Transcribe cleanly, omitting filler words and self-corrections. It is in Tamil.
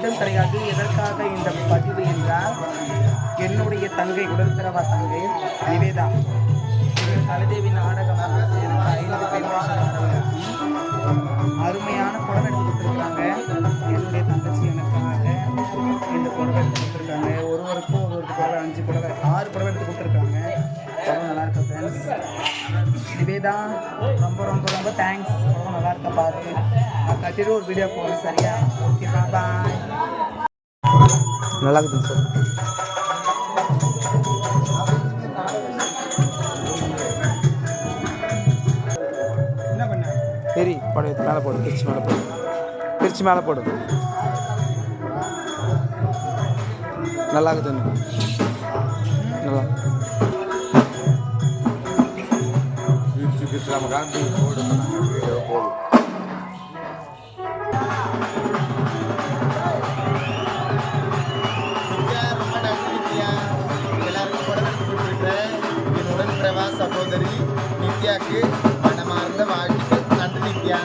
மட்டும் கிடையாது. எதற்காக இந்த பதிவு என்றால், என்னுடைய தங்கை உடன்பிறவா தங்கை நிவேதா கலைதேவி நாடகம் எனக்கு 5 பெண் அருமையான புடவை எடுத்து கொடுத்துருக்காங்க. என்னுடைய தங்கச்சி எனக்காக இந்த புடவை எடுத்து கொடுத்துருக்காங்க. ஒருவருக்கும் புடவை 5 புடவை 6 புடவை எடுத்து கொடுத்துருக்காங்க. ரொம்ப நல்லா இருக்கு ஃப்ரெண்ட்ஸ். நிவேதா ரொம்ப ரொம்ப ரொம்ப தேங்க்ஸ். ரொம்ப நல்லா இருக்க பார்த்து நான் கட்டிட்டு ஒரு வீடியோ போடுறேன். சரியா? Okay bye. நல்லா இருக்குது சார். என்ன பண்ண சரி போடு, மேலே போடு, பிரிச்சு மேலே போடு, பிரிச்சு மேலே போடு. நல்லா இருக்குது. நல்லா நம்ம காந்தி போடு போதும். எல்லாருக்கும் புடவை கொடுத்துருக்கிறேன். என் உடன்பிறவா சகோதரி நித்யாவுக்கு மனமார்ந்த வாழ்த்துக்கள். நன்றி நித்யா.